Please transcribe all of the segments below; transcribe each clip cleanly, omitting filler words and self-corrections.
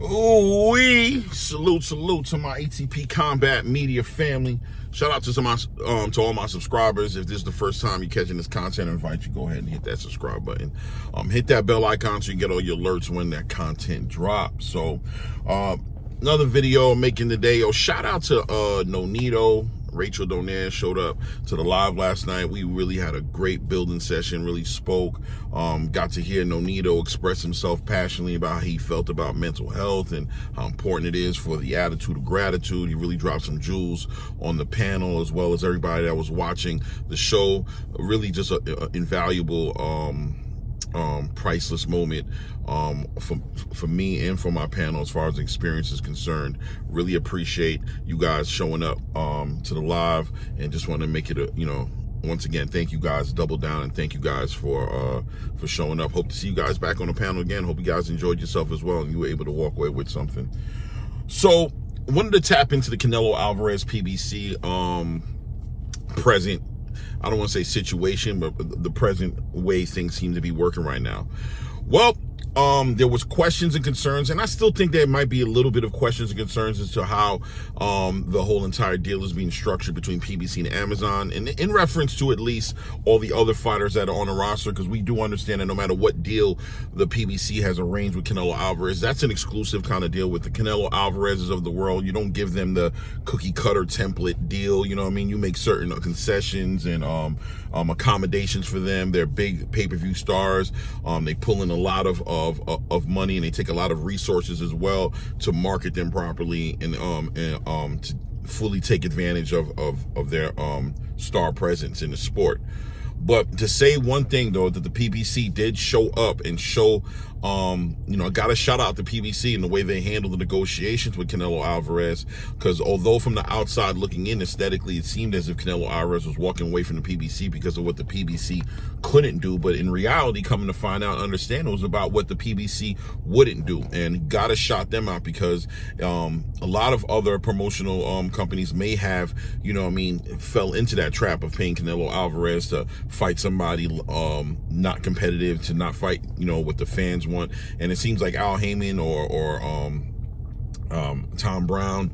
Ooh-wee. Salute to my ATP Combat Media family. Shout out to all my subscribers. If this is the first time you're catching this content, I invite you to go ahead and hit that subscribe button. Hit that bell icon so you get all your alerts when that content drops. So, another video I'm making today. Shout out to Nonito. Rachel Donaire showed up to the live last night. We really had a great building session, really spoke. Got to hear Nonito express himself passionately about how he felt about mental health and how important it is for the attitude of gratitude. He really dropped some jewels on the panel, as well as everybody that was watching the show. Really just an invaluable priceless moment for me and for my panel as far as the experience is concerned. Really appreciate you guys showing up to the live, and just want to make it once again, thank you guys, double down, and thank you guys for showing up. Hope to see you guys back on the panel again. Hope you guys enjoyed yourself as well and you were able to walk away with something. So wanted to tap into the Canelo Alvarez PBC present, I don't want to say situation, but the present way things seem to be working right now. Well, there was questions and concerns, and I still think there might be a little bit of questions and concerns as to how the whole entire deal is being structured between PBC and Amazon, and in reference to at least all the other fighters that are on the roster, because we do understand that no matter what deal the PBC has arranged with Canelo Alvarez, that's an exclusive kind of deal with the Canelo Alvarez's of the world. You don't give them the cookie cutter template deal, you know what I mean? You make certain concessions and accommodations for them. They're big pay-per-view stars. They pull in a lot of money, and they take a lot of resources as well to market them properly and to fully take advantage of their star presence in the sport. But to say one thing though, that the PBC did show up and show, I got to shout out the PBC and the way they handled the negotiations with Canelo Alvarez, because although from the outside looking in, aesthetically, it seemed as if Canelo Alvarez was walking away from the PBC because of what the PBC couldn't do. But in reality, coming to find out, understand, it was about what the PBC wouldn't do. And got to shout them out, because a lot of other promotional companies may have, fell into that trap of paying Canelo Alvarez to fight somebody not competitive, to not fight, what the fans want. And it seems like Al Haymon or Tom Brown,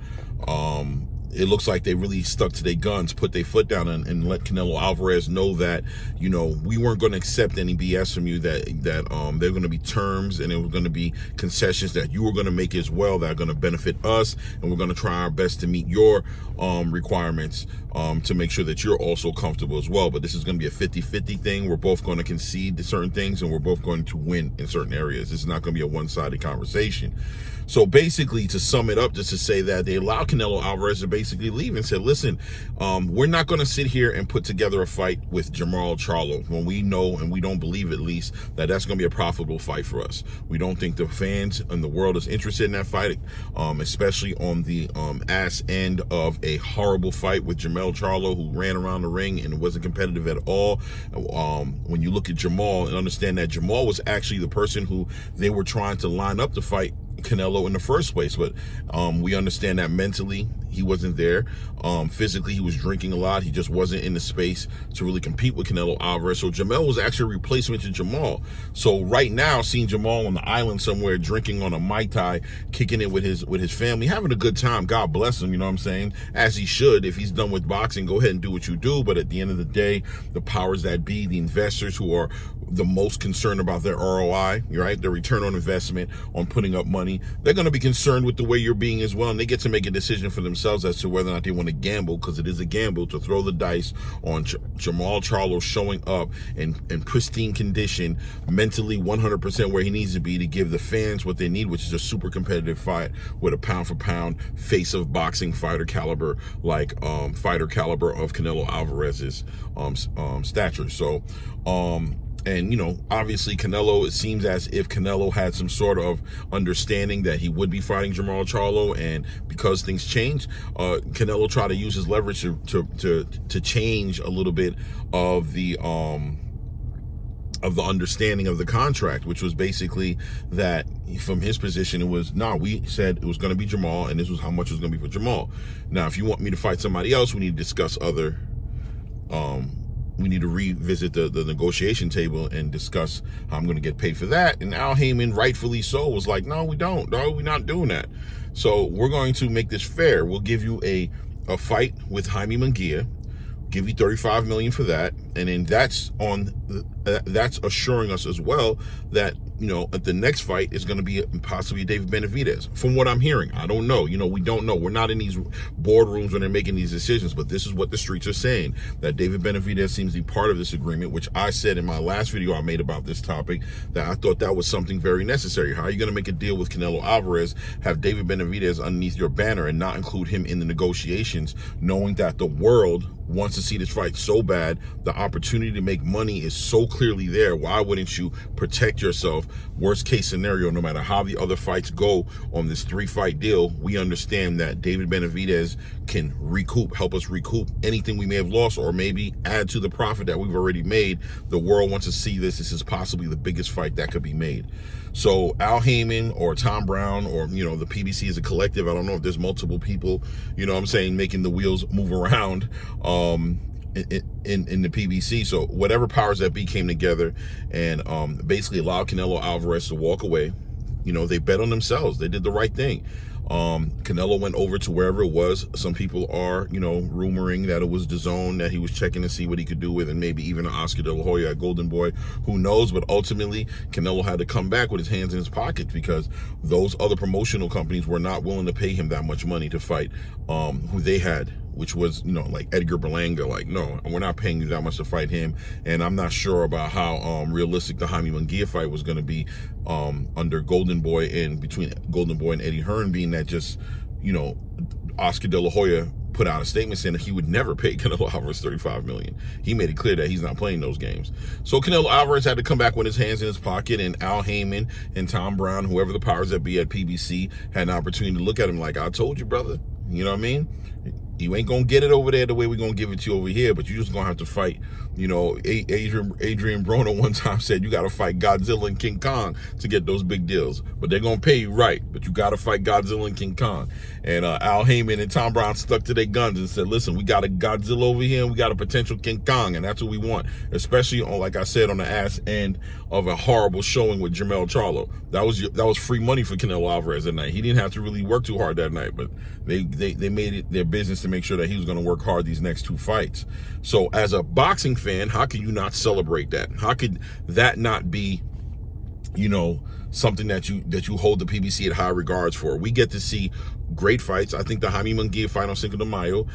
it looks like they really stuck to their guns, put their foot down, and let Canelo Alvarez know that, we weren't going to accept any BS from you, that there are going to be terms and there were going to be concessions that you were going to make as well that are going to benefit us, and we're going to try our best to meet your requirements to make sure that you're also comfortable as well. But this is going to be a 50-50 thing. We're both going to concede to certain things, and we're both going to win in certain areas. This is not going to be a one-sided conversation. So basically, to sum it up, just to say that they allowed Canelo Alvarez to basically leave and said, listen, we're not going to sit here and put together a fight with Jermall Charlo when we know, and we don't believe at least, that that's going to be a profitable fight for us. We don't think the fans and the world is interested in that fight, especially on the ass end of a horrible fight with Jamel Charlo, who ran around the ring and wasn't competitive at all. When you look at Jamall and understand that Jamall was actually the person who they were trying to line up to fight Canelo in the first place, but we understand that mentally he wasn't there. Physically, he was drinking a lot. He just wasn't in the space to really compete with Canelo Alvarez. So Jamel was actually a replacement to Jamall. So right now, seeing Jamall on the island somewhere drinking on a Mai Tai, kicking it with his family, having a good time, God bless him, you know what I'm saying? As he should. If he's done with boxing, go ahead and do what you do. But at the end of the day, the powers that be, the investors who are the most concerned about their ROI, right? Their return on investment on putting up money, they're going to be concerned with the way you're being as well. And they get to make a decision for themselves as to whether or not they want to gamble, because it is a gamble to throw the dice on Jermall Charlo showing up in pristine condition, mentally 100% where he needs to be, to give the fans what they need, which is a super competitive fight with a pound for pound face of boxing fighter caliber, like fighter caliber of Canelo Alvarez's stature. So and obviously Canelo, it seems as if Canelo had some sort of understanding that he would be fighting Jermall Charlo, and because things changed, Canelo tried to use his leverage to change a little bit of the understanding of the contract, which was basically that from his position, it was, we said it was going to be Jermall, and this was how much it was going to be for Jermall. Now, if you want me to fight somebody else, we need to discuss other we need to revisit the negotiation table and discuss how I'm going to get paid for that. And Al Haymon, rightfully so, was like, no, we don't. No, we're not doing that. So we're going to make this fair. We'll give you a fight with Jamie Mungia, give you $35 million for that, and then that's assuring us as well that, you know, at the next fight is going to be possibly David Benavidez. From what I'm hearing, I don't know. You know, we don't know. We're not in these boardrooms when they're making these decisions, but this is what the streets are saying, that David Benavidez seems to be part of this agreement, which I said in my last video I made about this topic that I thought that was something very necessary. How are you going to make a deal with Canelo Alvarez, have David Benavidez underneath your banner and not include him in the negotiations, knowing that the world wants to see this fight so bad, the opportunity to make money is so clearly there? Why wouldn't you protect yourself? Worst case scenario, no matter how the other fights go on this 3-fight deal, we understand that David Benavidez can help us recoup anything we may have lost, or maybe add to the profit that we've already made. The world wants to see this. This is possibly the biggest fight that could be made. So Al Haymon or Tom Brown, or, you know, the PBC as a collective, I don't know if there's multiple people, you know what I'm saying, making the wheels move around in the PBC. So whatever powers that be came together and basically allowed Canelo Alvarez to walk away. You know, they bet on themselves. They did the right thing. Canelo went over to wherever it was. Some people are, you know, rumoring that it was DAZN that he was checking to see what he could do with, and maybe even an Oscar De La Hoya at Golden Boy. Who knows? But ultimately, Canelo had to come back with his hands in his pockets because those other promotional companies were not willing to pay him that much money to fight who they had, which was, you know, like Edgar Berlanga. Like, no, we're not paying you that much to fight him. And I'm not sure about how realistic the Jamie Mungia fight was going to be under Golden Boy, and between Golden Boy and Eddie Hearn, being that just, you know, Oscar De La Hoya put out a statement saying that he would never pay Canelo Alvarez $35 million. He made it clear that he's not playing those games. So Canelo Alvarez had to come back with his hands in his pocket, and Al Haymon and Tom Brown, whoever the powers that be at PBC, had an opportunity to look at him like, I told you, brother. You know what I mean? You ain't gonna get it over there the way we're gonna give it to you over here, but you just gonna have to fight. You know, Adrian Broner one time said you gotta fight Godzilla and King Kong to get those big deals, but they're gonna pay you right, but you gotta fight Godzilla and King Kong. And Al Haymon and Tom Brown stuck to their guns and said, listen, we got a Godzilla over here and we got a potential King Kong, and that's what we want, especially on, like I said, on the ass end of a horrible showing with Jermall Charlo. That was free money for Canelo Alvarez that night. He didn't have to really work too hard that night, but they made it their business to make sure that he was going to work hard these next 2 fights. So as a boxing fan, how can you not celebrate that? How could that not be, you know, something that you hold the PBC at high regards for? We get to see great fights. I think the Jamie Mungia fight on Cinco de Mayo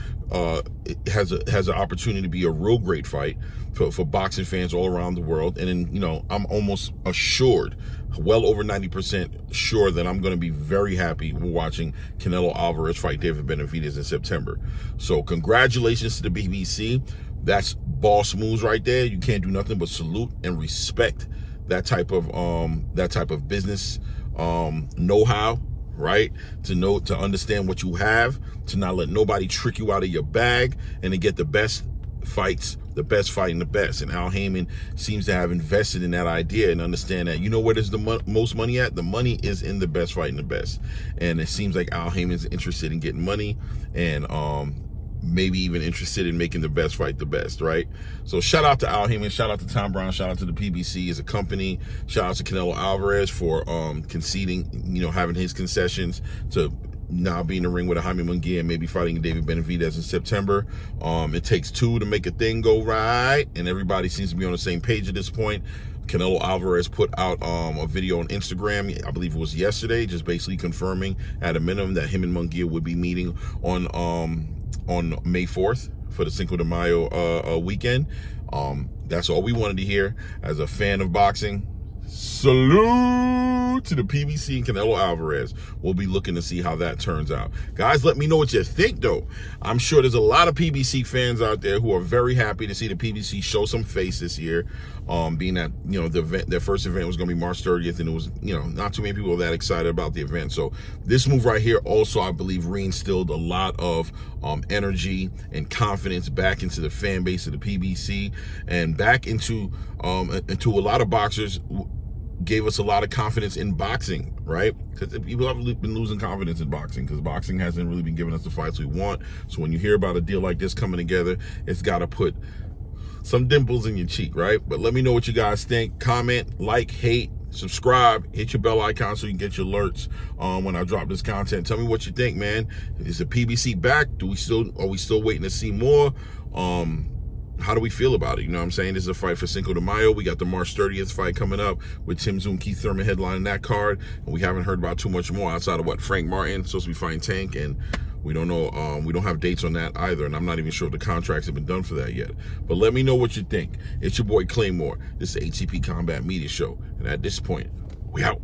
has an opportunity to be a real great fight for boxing fans all around the world. And then, you know, I'm almost assured, well over 90% sure, that I'm going to be very happy watching Canelo Alvarez fight David Benavidez in September. So congratulations to the BBC. That's boss moves right there. You can't do nothing but salute and respect that type of business know-how, right? To understand what you have, to not let nobody trick you out of your bag, and to get the best fights, the best fighting the best. And Al Haymon seems to have invested in that idea and understand that, you know, where there's the most money at? The money is in the best fighting the best. And it seems like Al Haymon's interested in getting money, and maybe even interested in making the best fight the best, right? So shout out to Al Haymon, shout out to Tom Brown, shout out to the PBC as a company, shout out to Canelo Alvarez for conceding, you know, having his concessions to now be in the ring with a Jamie Mungia and maybe fighting David Benavidez in September. It takes 2 to make a thing go right, and everybody seems to be on the same page at this point. Canelo Alvarez put out a video on Instagram, I believe it was yesterday, just basically confirming at a minimum that him and Mungia would be meeting on May 4th for the Cinco de Mayo weekend. That's all we wanted to hear. As a fan of boxing, salute to the PBC and Canelo Alvarez. We'll be looking to see how that turns out. Guys, let me know what you think, though. I'm sure there's a lot of PBC fans out there who are very happy to see the PBC show some face this year, being that, you know, their first event was going to be March 30th, and it was, you know, not too many people were that excited about the event. So this move right here also, I believe, reinstilled a lot of energy and confidence back into the fan base of the PBC, and back into a lot of boxers. Gave us a lot of confidence in boxing, right? Because people have been losing confidence in boxing because boxing hasn't really been giving us the fights we want. So when you hear about a deal like this coming together, it's got to put some dimples in your cheek, right? But let me know what you guys think. Comment, like, hate, subscribe, hit your bell icon so you can get your alerts when I drop this content. Tell me what you think, man. Is the PBC back? Are we still waiting to see more? How do we feel about it? You know what I'm saying? This is a fight for Cinco de Mayo. We got the March 30th fight coming up with Tim Tszyu and Keith Thurman headlining that card. And we haven't heard about too much more outside of what Frank Martin supposed to be fighting Tank, and we don't know. We don't have dates on that either, and I'm not even sure if the contracts have been done for that yet. But let me know what you think. It's your boy Claymore. This is ATP Combat Media Show, and at this point, we out.